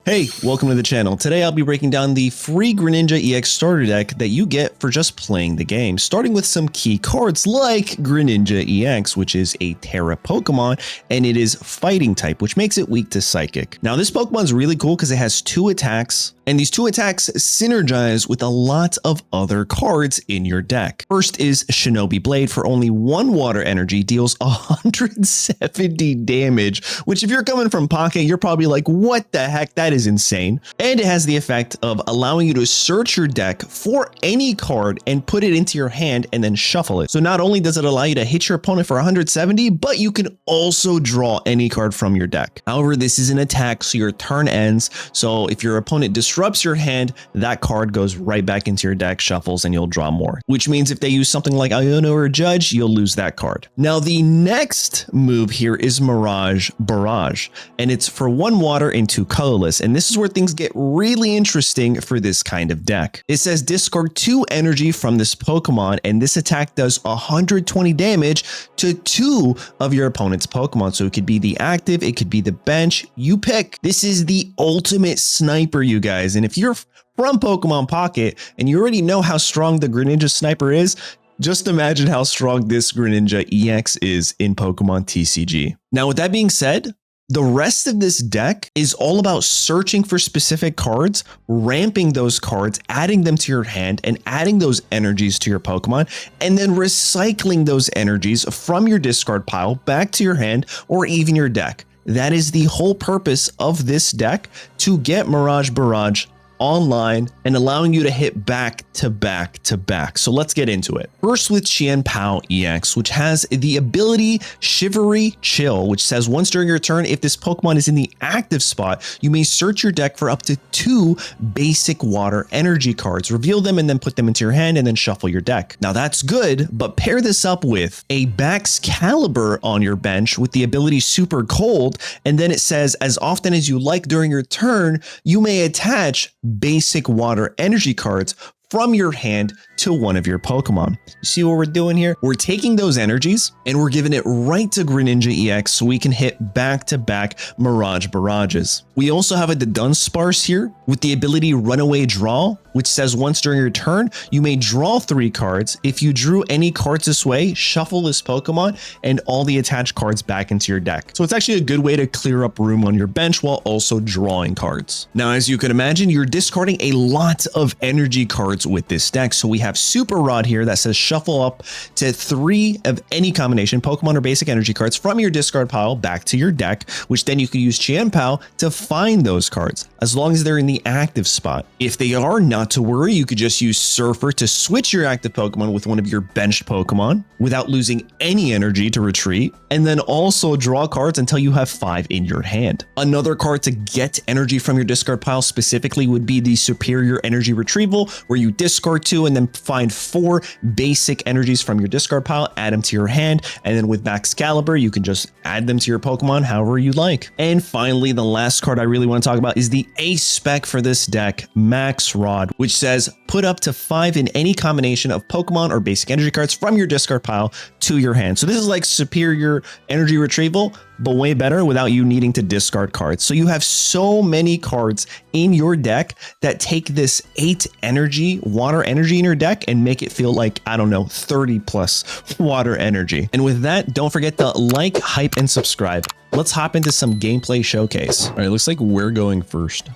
Hey, welcome to the channel. Today I'll be breaking down the free Greninja EX starter deck that you get for just playing the game, starting with some key cards like Greninja EX, which is a Terra Pokemon, and it is fighting type, which makes it weak to Psychic. Now this Pokemon's really cool because it has 2 attacks, and these 2 attacks synergize with a lot of other cards in your deck. First is Shinobi Blade. For only 1 water energy, deals 170 damage, which if you're coming from Pocket, you're probably like, what the heck, that is insane. And it has the effect of allowing you to search your deck for any card and put it into your hand and then shuffle it. So not only does it allow you to hit your opponent for 170, but you can also draw any card from your deck. However, this is an attack, so your turn ends. So if your opponent disrupts your hand, that card goes right back into your deck, shuffles, and you'll draw more. Which means if they use something like Iono or Judge, you'll lose that card. Now the next move here is Mirage Barrage, and it's for 1 water and 2 colorless. And this is where things get really interesting for this kind of deck. It says discard 2 energy from this Pokemon, and this attack does 120 damage to 2 of your opponent's Pokemon. So it could be the active, it could be the bench, you pick. This is the ultimate sniper, you guys. And if you're from Pokemon Pocket and you already know how strong the Greninja sniper is, just imagine how strong this Greninja EX is in Pokemon TCG. Now, with that being said, the rest of this deck is all about searching for specific cards, ramping those cards, adding them to your hand, and adding those energies to your Pokemon, and then recycling those energies from your discard pile back to your hand or even your deck. That is the whole purpose of this deck, to get Mirage Barrage online and allowing you to hit back to back to back. So let's get into it. First with Qianpao EX, which has the ability Shivery Chill, which says once during your turn, if this Pokemon is in the active spot, you may search your deck for up to 2 basic water energy cards, reveal them, and then put them into your hand and then shuffle your deck. Now that's good, but pair this up with a Baxcalibur on your bench with the ability Super Cold, and then it says as often as you like during your turn, you may attach basic water energy cards from your hand to one of your Pokemon. You see what we're doing here? We're taking those energies and we're giving it right to Greninja EX so we can hit back-to-back Mirage Barrages. We also have a Dunsparce here with the ability Runaway Draw, which says once during your turn, you may draw 3 cards. If you drew any cards this way, shuffle this Pokemon and all the attached cards back into your deck. So it's actually a good way to clear up room on your bench while also drawing cards. Now, as you can imagine, you're discarding a lot of energy cards with this deck. So we have Super Rod here that says shuffle up to 3 of any combination Pokemon or basic energy cards from your discard pile back to your deck, which then you can use Qianpao to find those cards as long as they're in the active spot. If they are, not to worry, you could just use Surfer to switch your active Pokemon with one of your benched Pokemon without losing any energy to retreat, and then also draw cards until you have 5 in your hand. Another card to get energy from your discard pile specifically would be the Superior Energy Retrieval, where you discard 2 and then find 4 basic energies from your discard pile, add them to your hand, and then with Baxcalibur, you can just add them to your Pokemon however you like. And finally, the last card I really want to talk about is the ace spec for this deck, Max Rod, which says put up to 5 in any combination of Pokemon or basic energy cards from your discard pile to your hand. So this is like Superior Energy Retrieval, but way better without you needing to discard cards. So you have so many cards in your deck that take this 8 energy, water energy in your deck and make it feel like, I don't know, 30 plus water energy. And with that, don't forget to like, hype, and subscribe. Let's hop into some gameplay showcase. All right, looks like we're going first.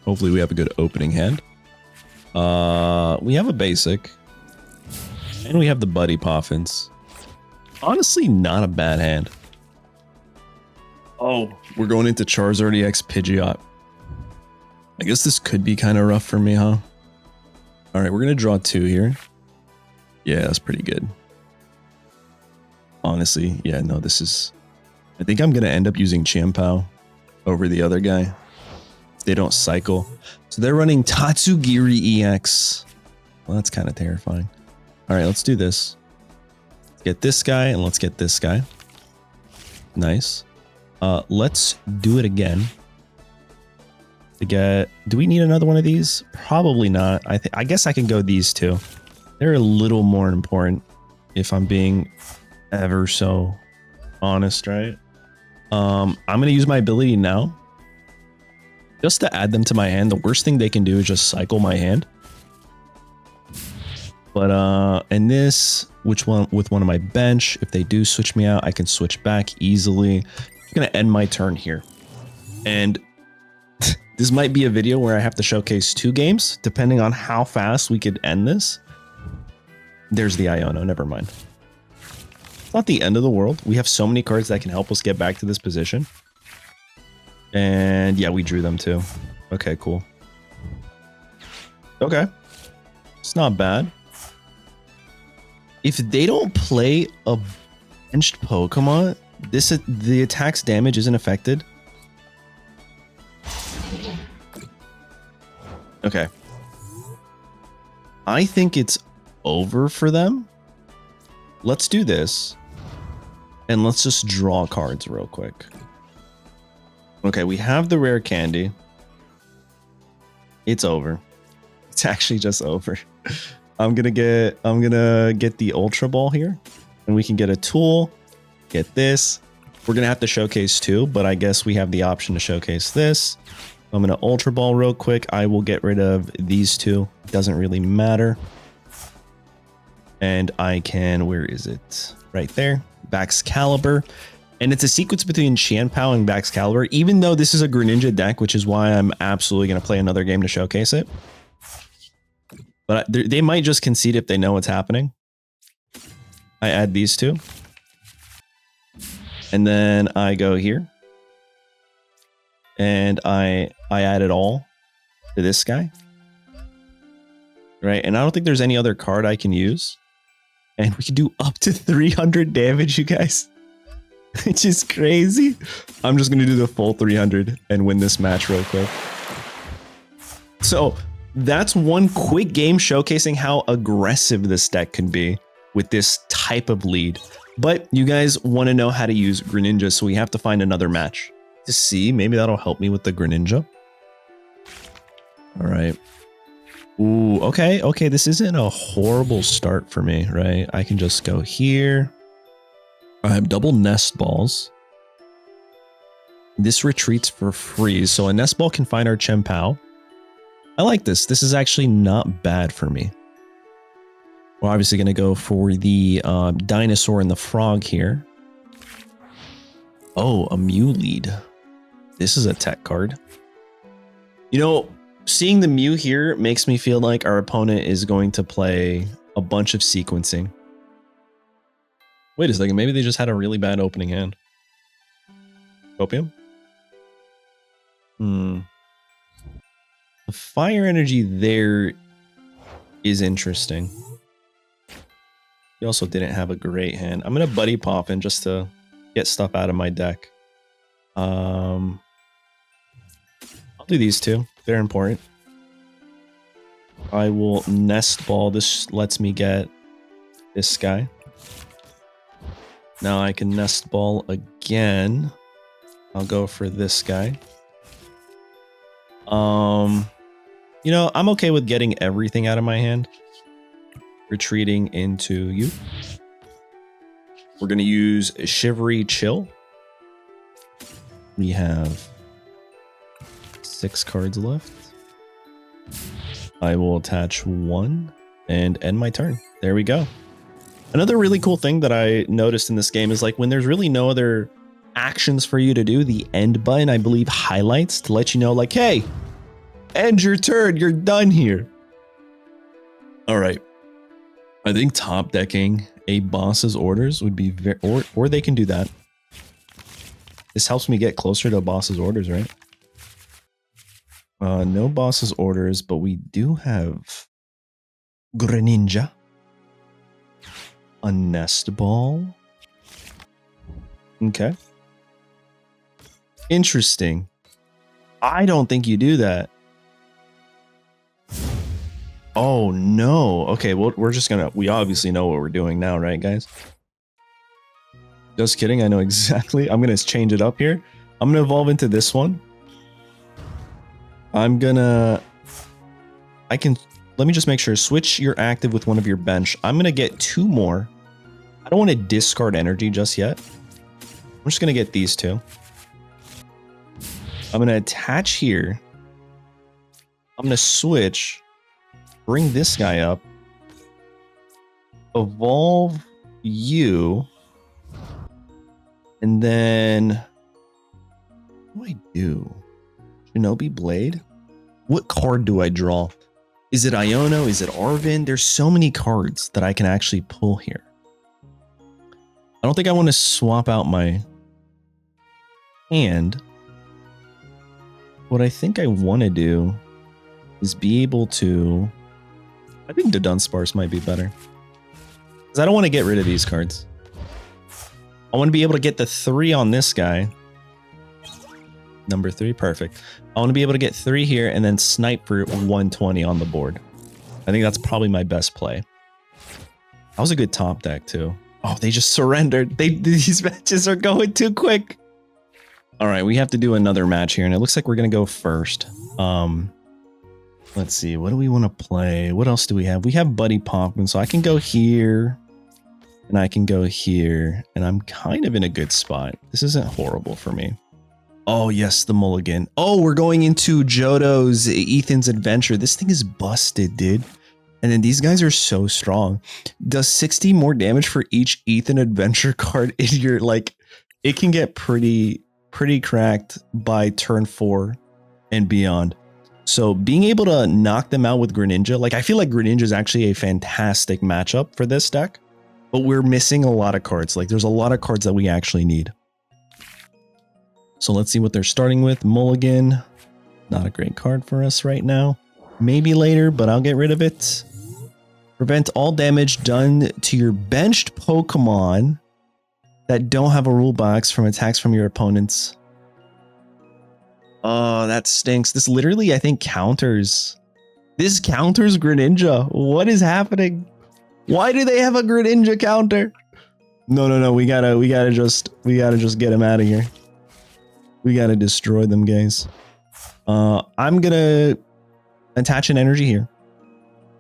Hopefully we have a good opening hand. We have a basic. And we have the Buddy Poffins. Honestly, not a bad hand. Oh, we're going into Charizard EX Pidgeot. I guess this could be kind of rough for me, huh? All right, we're going to draw 2 here. Yeah, that's pretty good. Honestly, yeah, no, this is... I think I'm going to end up using Qianpao over the other guy. They don't cycle. So they're running Tatsugiri EX. Well, that's kind of terrifying. All right, let's do this. Let's get this guy and let's get this guy. Nice. Let's do it again. Do we need another one of these? Probably not. I guess I can go these 2. They're a little more important if I'm being ever so honest, right? I'm going to use my ability now. just to add them to my hand. The worst thing they can do is just cycle my hand. But and this, which one with one of my bench, if they do switch me out, I can switch back easily. I'm gonna end my turn here. And this might be a video where I have to showcase 2 games, depending on how fast we could end this. There's the Iono, never mind. It's not the end of the world. We have so many cards that can help us get back to this position. And yeah, we drew them too. Okay, cool. Okay. It's not bad. If they don't play a benched Pokemon, the attack's damage isn't affected. Okay. I think it's over for them. Let's do this. And let's just draw cards real quick. Okay, we have the rare candy. It's over. It's actually just over. I'm gonna get the Ultra Ball here. And we can get a tool. Get this. We're gonna have to showcase 2, but I guess we have the option to showcase this. I'm gonna Ultra Ball real quick. I will get rid of these 2. Doesn't really matter. And I can, where is it? Right there. Baxcalibur. And it's a sequence between Qianpao and Baxcalibur, even though this is a Greninja deck, which is why I'm absolutely going to play another game to showcase it. But they might just concede if they know what's happening. I add these 2. And then I go here. And I add it all to this guy. Right? And I don't think there's any other card I can use. And we can do up to 300 damage, you guys. Which is crazy. I'm just going to do the full 300 and win this match real quick. So that's one quick game showcasing how aggressive this deck can be with this type of lead. But you guys want to know how to use Greninja, so we have to find another match to see. Maybe that'll help me with the Greninja. All right. Ooh, okay. Okay, this isn't a horrible start for me, right? I can just go here. I have double nest balls. This retreats for free, so a nest ball can find our Qianpao. I like this. This is actually not bad for me. We're obviously going to go for the dinosaur and the frog here. Oh, a Mew lead. This is a tech card. You know, seeing the Mew here makes me feel like our opponent is going to play a bunch of sequencing. Wait a second, maybe they just had a really bad opening hand. Copium? The fire energy there is interesting. He also didn't have a great hand. I'm going to Buddy Poffin just to get stuff out of my deck. I'll do these 2. They're important. I will Nest Ball. This lets me get this guy. Now I can Nest Ball again. I'll go for this guy. You know, I'm okay with getting everything out of my hand. Retreating into you. We're going to use Shivery Chill. We have 6 cards left. I will attach 1 and end my turn. There we go. Another really cool thing that I noticed in this game is like when there's really no other actions for you to do, the end button, I believe, highlights to let you know like, hey, end your turn. You're done here. All right. I think top decking a boss's orders would be very, or they can do that. This helps me get closer to boss's orders, right? No boss's orders, but we do have Greninja. A nest ball. Okay. Interesting. I don't think you do that. Oh no. Okay, well, we're just gonna, we obviously know what we're doing now, right, guys? Just kidding, I know exactly. I'm gonna change it up here. I'm gonna evolve into this one. Let me just make sure. Switch your active with one of your bench. I'm going to get 2 more. I don't want to discard energy just yet. I'm just going to get these 2. I'm going to attach here. I'm going to switch, bring this guy up, evolve you, and then what do I do? Shinobi Blade? What card do I draw? Is it Iono? Is it Arven? There's so many cards that I can actually pull here. I don't think I want to swap out my hand. What I think I want to do is be able to... I think the Dunsparce might be better. Because I don't want to get rid of these cards. I want to be able to get the 3 on this guy. Number 3, perfect. I want to be able to get 3 here and then snipe for 120 on the board. I think that's probably my best play. That was a good top deck too. Oh, they just surrendered. These matches are going too quick. All right, we have to do another match here, and it looks like we're gonna go first. Let's see, what do we want to play? What else do we have? We have Buddy Poppin', so I can go here, and I can go here, and I'm kind of in a good spot. This isn't horrible for me. Oh yes, the mulligan. Oh, we're going into Johto's Ethan's Adventure. This thing is busted, dude. And then these guys are so strong. Does 60 more damage for each Ethan Adventure card in your, like, it can get pretty cracked by turn 4 and beyond. So being able to knock them out with Greninja, like, I feel like Greninja is actually a fantastic matchup for this deck, but we're missing a lot of cards. Like, there's a lot of cards that we actually need. So let's see what they're starting with. Mulligan, not a great card for us right now. Maybe later, but I'll get rid of it. Prevent all damage done to your benched Pokemon that don't have a rule box from attacks from your opponents. Oh, that stinks. This literally, I think, counters. This counters Greninja. What is happening? Why do they have a Greninja counter? No. We gotta just get him out of here. We gotta destroy them, guys. I'm gonna attach an energy here.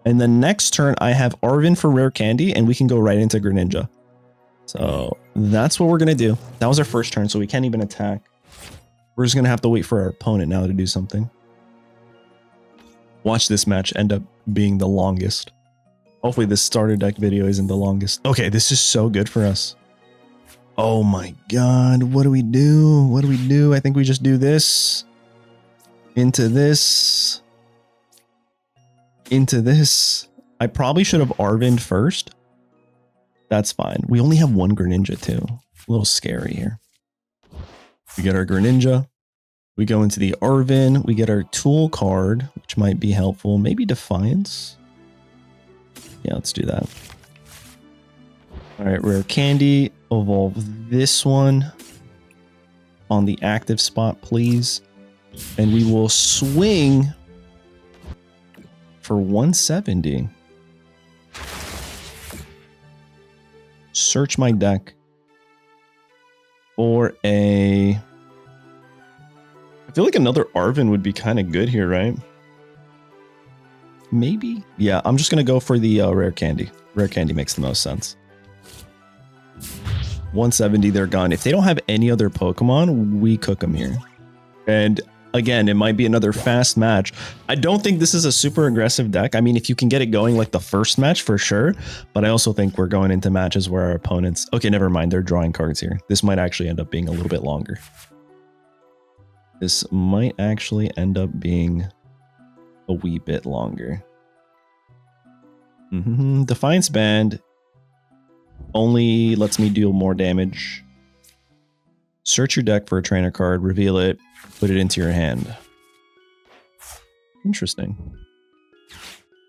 And the next turn, I have Arven for Rare Candy, and we can go right into Greninja. So that's what we're gonna do. That was our first turn, so we can't even attack. We're just gonna have to wait for our opponent now to do something. Watch this match end up being the longest. Hopefully this starter deck video isn't the longest. Okay, this is so good for us. Oh my god, what do we do? What do we do? I think we just do this. Into this. Into this. I probably should have Arven first. That's fine. We only have one Greninja too. A little scary here. We get our Greninja. We go into the Arven. We get our tool card, which might be helpful. Maybe Defiance. Yeah, let's do that. All right, Rare Candy. Evolve this one on the active spot, please. And we will swing for 170. Search my deck for a... I feel like another Arven would be kind of good here, right? Maybe? Yeah, I'm just going to go for the Rare Candy. Rare Candy makes the most sense. 170, they're gone. If they don't have any other Pokemon, we cook them here. And again, it might be another fast match. I don't think this is a super aggressive deck. I mean, if you can get it going like the first match, for sure. But I also think we're going into matches where our opponents... Okay, never mind. They're drawing cards here. This might actually end up being a little bit longer. This might actually end up being a wee bit longer. Defiance Band only lets me deal more damage. Search your deck for a trainer card, reveal it, put it into your hand. Interesting.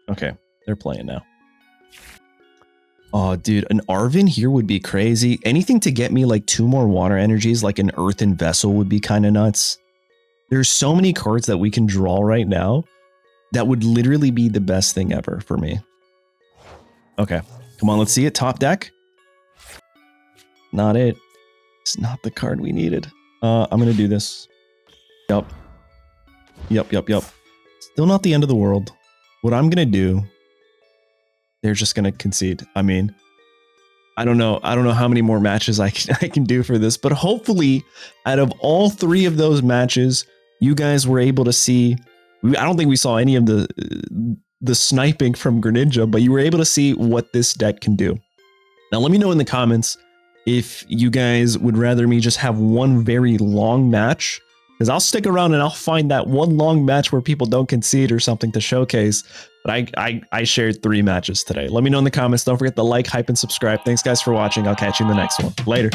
Okay, they're playing now. Oh, dude, an Arven here would be crazy. Anything to get me like 2 more water energies, like an Earthen Vessel would be kind of nuts. There's so many cards that we can draw right now that would literally be the best thing ever for me. Okay, come on, let's see it. Top deck. Not it. It's not the card we needed. I'm going to do this. Yep. Still not the end of the world. What I'm going to do, they're just going to concede. I mean, I don't know how many more matches I can do for this, but hopefully out of all 3 of those matches, you guys were able to see I don't think we saw any of the sniping from Greninja, but you were able to see what this deck can do. Now, let me know in the comments if you guys would rather me just have one very long match, because I'll stick around and I'll find that one long match where people don't concede or something to showcase. But I shared 3 matches today. Let me know in the comments. Don't forget to like, hype, and subscribe. Thanks, guys, for watching. I'll catch you in the next one. Later.